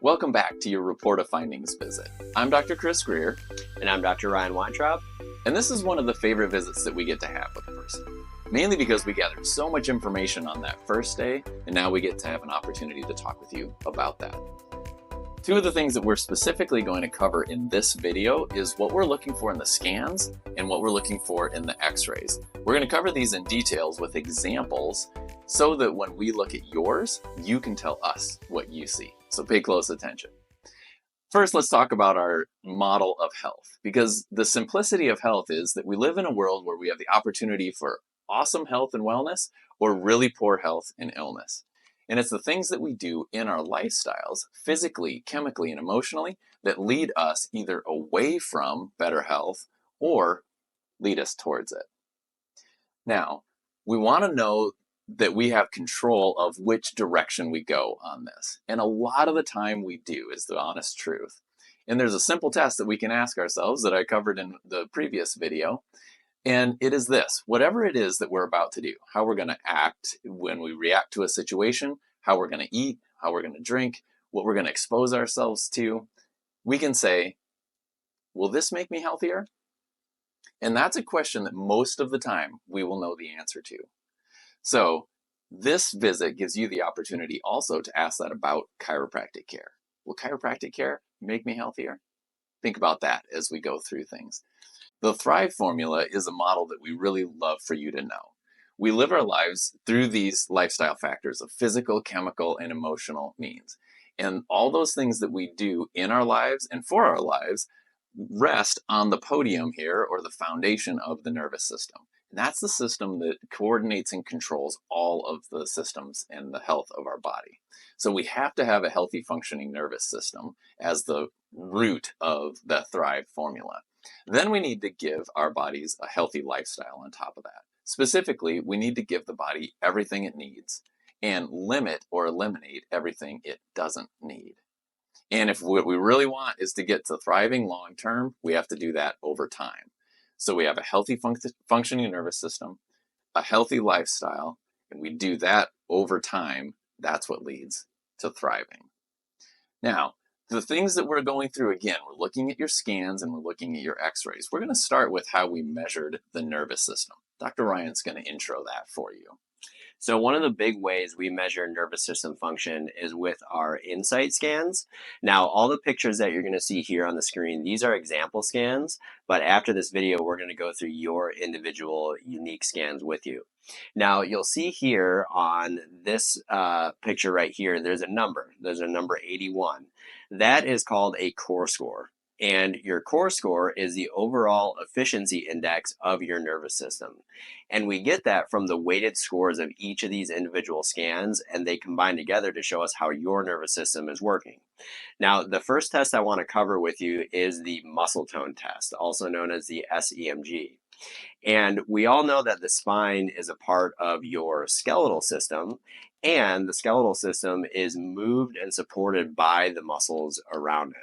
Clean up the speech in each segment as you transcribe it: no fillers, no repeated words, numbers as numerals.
Welcome back to your Report of Findings visit. I'm Dr. Chris Grier. And I'm Dr. Ryan Weintraub. And this is one of the favorite visits that we get to have with a person. Mainly because we gathered so much information on that first day, and now we get to have an opportunity to talk with you about that. Two of the things that we're specifically going to cover in this video is what we're looking for in the scans and what we're looking for in the x-rays. We're going to cover these in details with examples so that when we look at yours, you can tell us what you see. So pay close attention. First, let's talk about our model of health, because the simplicity of health is that we live in a world where we have the opportunity for awesome health and wellness or really poor health and illness. And it's the things that we do in our lifestyles, physically, chemically, and emotionally, that lead us either away from better health or lead us towards it. Now, we want to know that we have control of which direction we go on this. And a lot of the time we do, is the honest truth. And there's a simple test that we can ask ourselves that I covered in the previous video. And it is this: whatever it is that we're about to do, how we're going to act when we react to a situation, how we're going to eat, how we're going to drink, what we're going to expose ourselves to, we can say, will this make me healthier? And that's a question that most of the time we will know the answer to. So this visit gives you the opportunity also to ask that about chiropractic care. Will chiropractic care make me healthier? Think about that as we go through things. The Thrive formula is a model that we really love for you to know. We live our lives through these lifestyle factors of physical, chemical, and emotional means. And all those things that we do in our lives and for our lives rest on the podium here, or the foundation of the nervous system. And that's the system that coordinates and controls all of the systems and the health of our body. So we have to have a healthy functioning nervous system as the root of the Thrive formula. Then we need to give our bodies a healthy lifestyle on top of that. Specifically, we need to give the body everything it needs and limit or eliminate everything it doesn't need. And if what we really want is to get to thriving long term, we have to do that over time. So we have a healthy functioning nervous system, a healthy lifestyle, and we do that over time. That's what leads to thriving. Now, the things that we're going through, again, we're looking at your scans and we're looking at your x-rays. We're going to start with how we measured the nervous system. Dr. Ryan's going to intro that for you. So one of the big ways we measure nervous system function is with our insight scans. Now, all the pictures that you're going to see here on the screen, these are example scans, but after this video, we're going to go through your individual unique scans with you. Now, you'll see here on this picture right here, there's a number. There's a number 81. That is called a core score. And your core score is the overall efficiency index of your nervous system. And we get that from the weighted scores of each of these individual scans, and they combine together to show us how your nervous system is working. Now, the first test I want to cover with you is the muscle tone test, also known as the SEMG. And we all know that the spine is a part of your skeletal system, and the skeletal system is moved and supported by the muscles around it.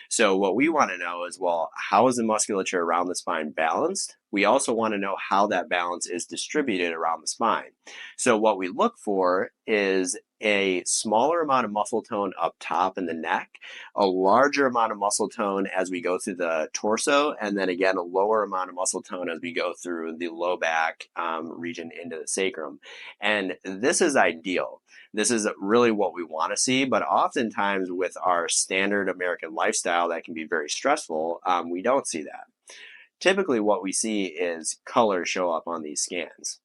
So what we want to know is, well, how is the musculature around the spine balanced? We also want to know how that balance is distributed around the spine. So what we look for is a smaller amount of muscle tone up top in the neck, a larger amount of muscle tone as we go through the torso, and then again, a lower amount of muscle tone as we go through the low back region into the sacrum. And this is ideal. This is really what we want to see, but oftentimes with our standard American lifestyle that can be very stressful, we don't see that. Typically what we see is colors show up on these scans.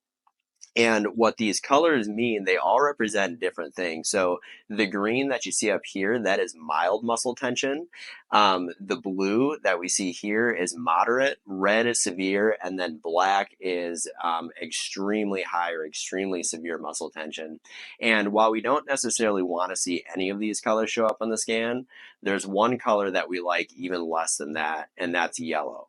And what these colors mean, they all represent different things. So the green that you see up here, that is mild muscle tension. The blue that we see here is moderate, red is severe, and then black is extremely high or extremely severe muscle tension. And while we don't necessarily want to see any of these colors show up on the scan, there's one color that we like even less than that, and that's yellow.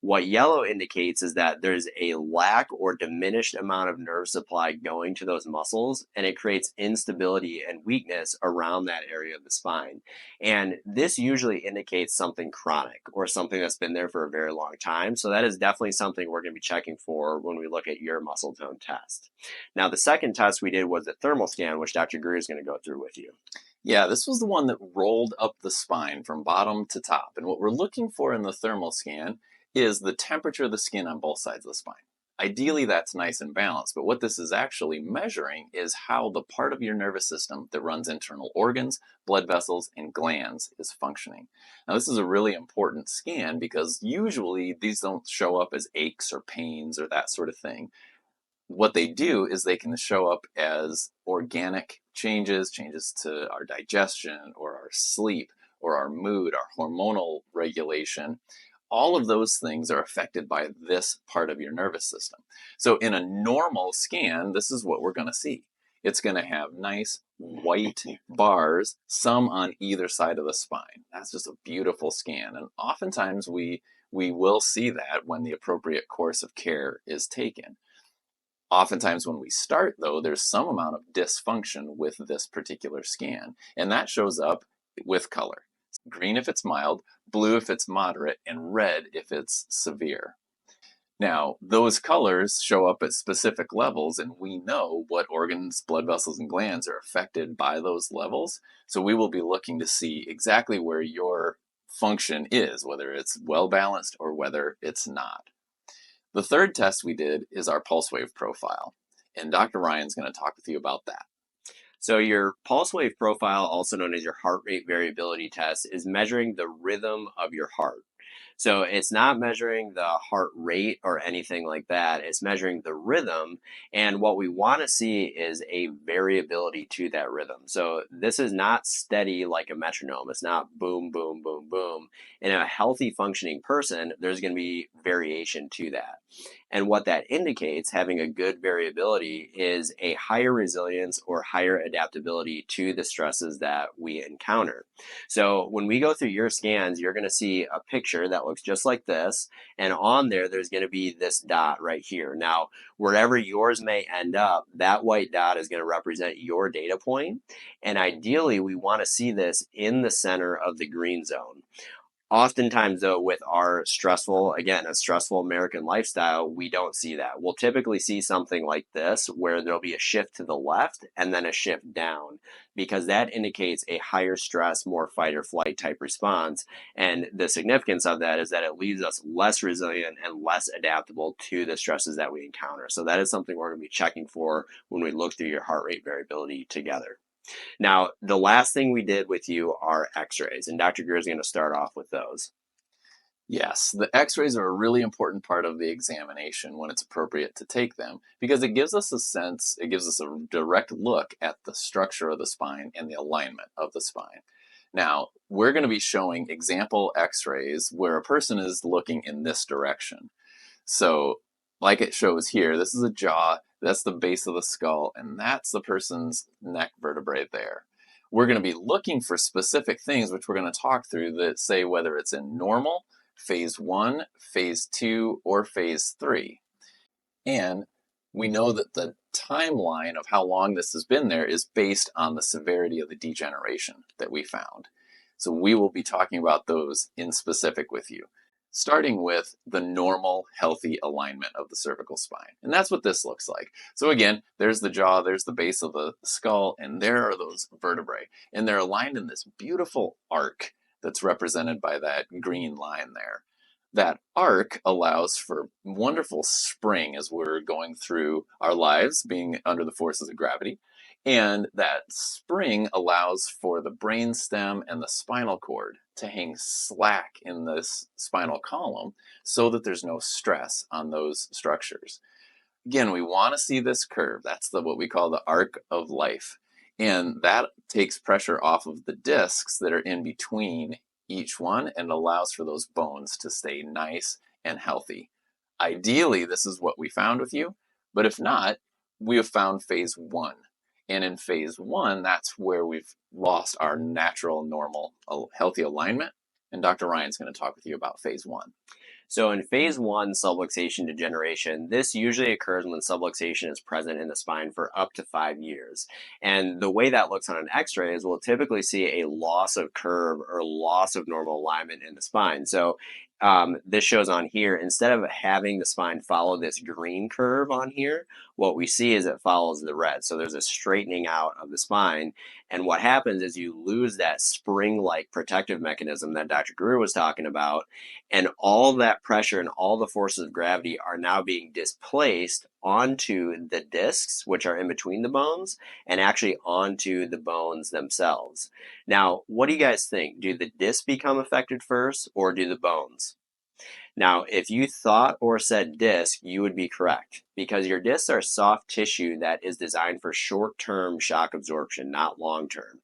What yellow indicates is that there's a lack or diminished amount of nerve supply going to those muscles, and it creates instability and weakness around that area of the spine. And this usually indicates something chronic or something that's been there for a very long time. So that is definitely something we're going to be checking for when we look at your muscle tone test. Now, the second test we did was the thermal scan, which Dr. Grier is going to go through with you. Yeah, this was the one that rolled up the spine from bottom to top. And what we're looking for in the thermal scan is the temperature of the skin on both sides of the spine. Ideally, that's nice and balanced, but what this is actually measuring is how the part of your nervous system that runs internal organs, blood vessels, and glands is functioning. Now, this is a really important scan because usually these don't show up as aches or pains or that sort of thing. What they do is they can show up as organic changes, changes to our digestion or our sleep or our mood, our hormonal regulation. All of those things are affected by this part of your nervous system. So in a normal scan, this is what we're going to see. It's going to have nice white bars, some on either side of the spine. That's just a beautiful scan. And oftentimes we will see that when the appropriate course of care is taken. Oftentimes when we start, though, there's some amount of dysfunction with this particular scan, and that shows up with color. Green if it's mild, blue if it's moderate, and red if it's severe. Now, those colors show up at specific levels, and we know what organs, blood vessels, and glands are affected by those levels. So we will be looking to see exactly where your function is, whether it's well balanced or whether it's not. The third test we did is our pulse wave profile, and Dr. Ryan's going to talk with you about that. So your pulse wave profile, also known as your heart rate variability test, is measuring the rhythm of your heart. So it's not measuring the heart rate or anything like that. It's measuring the rhythm. And what we want to see is a variability to that rhythm. So this is not steady like a metronome. It's not boom, boom, boom, boom. In a healthy functioning person, there's going to be variation to that. And what that indicates, having a good variability, is a higher resilience or higher adaptability to the stresses that we encounter. So when we go through your scans, you're going to see a picture that looks just like this. And on there, there's going to be this dot right here. Now, wherever yours may end up, that white dot is going to represent your data point. And ideally, we want to see this in the center of the green zone. Oftentimes, though, with our stressful, again, a stressful American lifestyle, we don't see that. We'll typically see something like this where there'll be a shift to the left and then a shift down, because that indicates a higher stress, more fight or flight type response. And the significance of that is that it leaves us less resilient and less adaptable to the stresses that we encounter. So that is something we're going to be checking for when we look through your heart rate variability together. Now, the last thing we did with you are x-rays, and Dr. Grier is going to start off with those. Yes, the x-rays are a really important part of the examination when it's appropriate to take them because it gives us a sense, it gives us a direct look at the structure of the spine and the alignment of the spine. Now, we're going to be showing example x-rays where a person is looking in this direction. So, like it shows here, this is a jaw, that's the base of the skull, and that's the person's neck vertebrae there. We're going to be looking for specific things, which we're going to talk through, that say whether it's in normal, phase 1, phase 2, or phase 3. And we know that the timeline of how long this has been there is based on the severity of the degeneration that we found. So we will be talking about those in specific with you, starting with the normal, healthy alignment of the cervical spine. And that's what this looks like. So again, there's the jaw, there's the base of the skull, and there are those vertebrae. And they're aligned in this beautiful arc that's represented by that green line there. That arc allows for wonderful spring as we're going through our lives, being under the forces of gravity. And that spring allows for the brain stem and the spinal cord to hang slack in this spinal column so that there's no stress on those structures. Again, we want to see this curve. That's what we call the arc of life. And that takes pressure off of the discs that are in between each one and allows for those bones to stay nice and healthy. Ideally, this is what we found with you, but if not, we have found phase 1. And in phase 1, that's where we've lost our natural, normal, healthy alignment. And Dr. Ryan's going to talk with you about phase 1. So in phase 1, subluxation degeneration, this usually occurs when subluxation is present in the spine for up to 5 years. And the way that looks on an x-ray is we'll typically see a loss of curve or loss of normal alignment in the spine. So this shows on here, instead of having the spine follow this green curve on here, what we see is it follows the red. So there's a straightening out of the spine. And what happens is you lose that spring-like protective mechanism that Dr. Grier was talking about. And all that pressure and all the forces of gravity are now being displaced onto the discs, which are in between the bones, and actually onto the bones themselves. Now, what do you guys think? Do the discs become affected first, or do the bones? Now, if you thought or said disc, you would be correct, because your discs are soft tissue that is designed for short-term shock absorption, not long-term.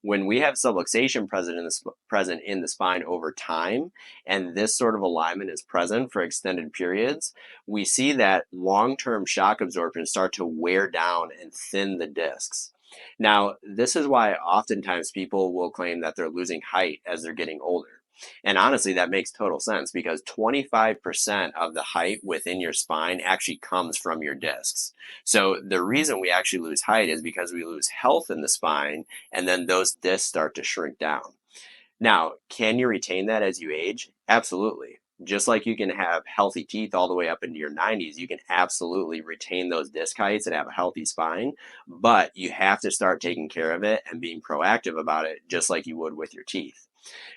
When we have subluxation present in the spine over time, and this sort of alignment is present for extended periods, we see that long-term shock absorption start to wear down and thin the discs. Now, this is why oftentimes people will claim that they're losing height as they're getting older. And honestly, that makes total sense, because 25% of the height within your spine actually comes from your discs. So the reason we actually lose height is because we lose health in the spine, and then those discs start to shrink down. Now, can you retain that as you age? Absolutely. Just like you can have healthy teeth all the way up into your 90s, you can absolutely retain those disc heights and have a healthy spine, but you have to start taking care of it and being proactive about it, just like you would with your teeth.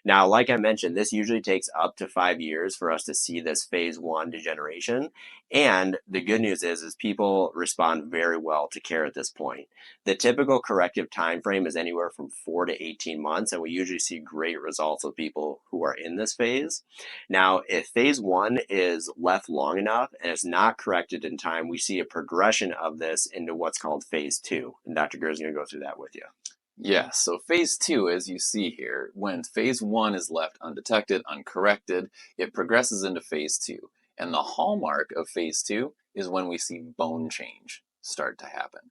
Now, like I mentioned, this usually takes up to 5 years for us to see this phase one degeneration. And the good news is people respond very well to care at this point. The typical corrective time frame is anywhere from 4 to 18 months, and we usually see great results with people who are in this phase. Now, if phase one is left long enough and it's not corrected in time, we see a progression of this into what's called phase two. And Dr. Grier is going to go through that with you. Yeah, so phase two, as you see here, when phase one is left undetected, uncorrected, it progresses into phase two. And the hallmark of phase two is when we see bone change start to happen.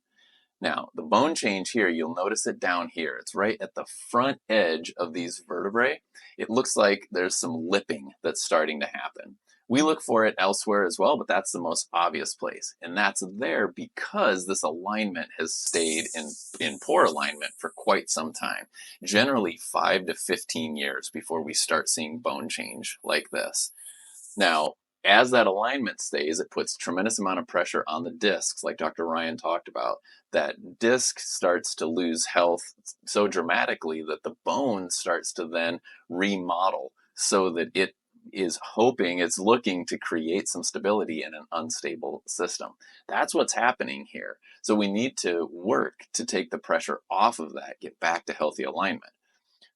Now, the bone change here, you'll notice it down here. It's right at the front edge of these vertebrae. It looks like there's some lipping that's starting to happen. We look for it elsewhere as well, but that's the most obvious place. And that's there because this alignment has stayed in poor alignment for quite some time. Generally 5 to 15 years before we start seeing bone change like this. Now, as that alignment stays, it puts tremendous amount of pressure on the discs, like Dr. Ryan talked about. That disc starts to lose health so dramatically that the bone starts to then remodel so that it is hoping, it's looking to create some stability in an unstable system. That's what's happening here. So we need to work to take the pressure off of that, get back to healthy alignment.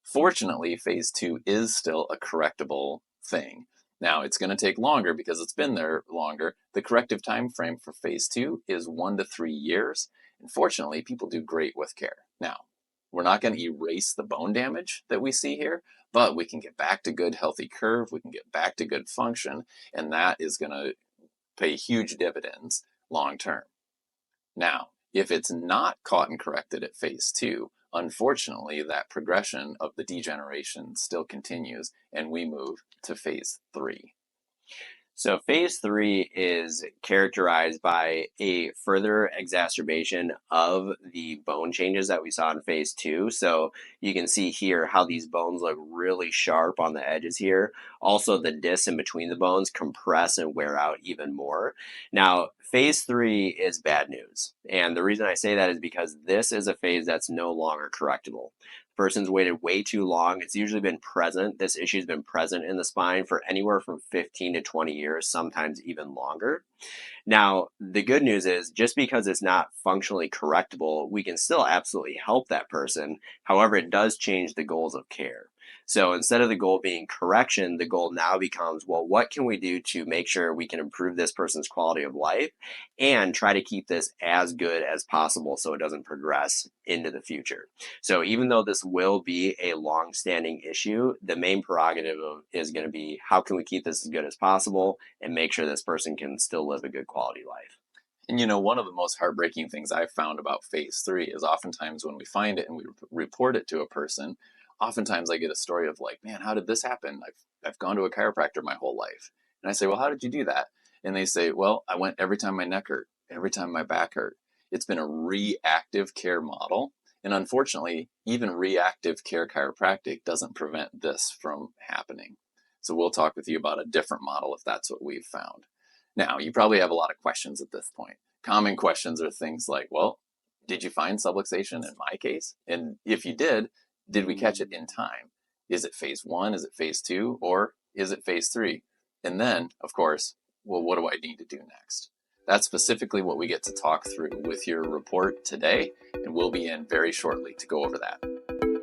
Fortunately, phase two is still a correctable thing. Now, it's going to take longer because it's been there longer. The corrective time frame for phase two is 1 to 3 years. And fortunately, people do great with care. Now, we're not going to erase the bone damage that we see here, but we can get back to good, healthy curve. We can get back to good function, and that is going to pay huge dividends long term. Now, if it's not caught and corrected at phase two, unfortunately, that progression of the degeneration still continues, and we move to phase three. So phase three is characterized by a further exacerbation of the bone changes that we saw in phase two. So you can see here how these bones look really sharp on the edges here. Also, the discs in between the bones compress and wear out even more. Now, phase three is bad news. And the reason I say that is because this is a phase that's no longer correctable. Person's waited way too long. It's usually been present. This issue's been present in the spine for anywhere from 15 to 20 years, sometimes even longer. Now, the good news is just because it's not functionally correctable, we can still absolutely help that person. However, it does change the goals of care. So instead of the goal being correction, the goal now becomes, well, what can we do to make sure we can improve this person's quality of life and try to keep this as good as possible so it doesn't progress into the future? So even though this will be a long-standing issue, the main prerogative is going to be how can we keep this as good as possible and make sure this person can still live a good quality life. And one of the most heartbreaking things I've found about phase three is oftentimes when we find it and we report it to a person, oftentimes I get a story of like, man, how did this happen? I've gone to a chiropractor my whole life. And I say, well, how did you do that? And they say, well, I went every time my neck hurt, every time my back hurt. It's been a reactive care model. And unfortunately, even reactive care chiropractic doesn't prevent this from happening. So we'll talk with you about a different model if that's what we've found. Now, you probably have a lot of questions at this point. Common questions are things like, well, did you find subluxation in my case? And if you did we catch it in time? Is it phase 1? Is it phase 2? Or is it phase 3? And then, of course, well, what do I need to do next? That's specifically what we get to talk through with your report today, and we'll be in very shortly to go over that.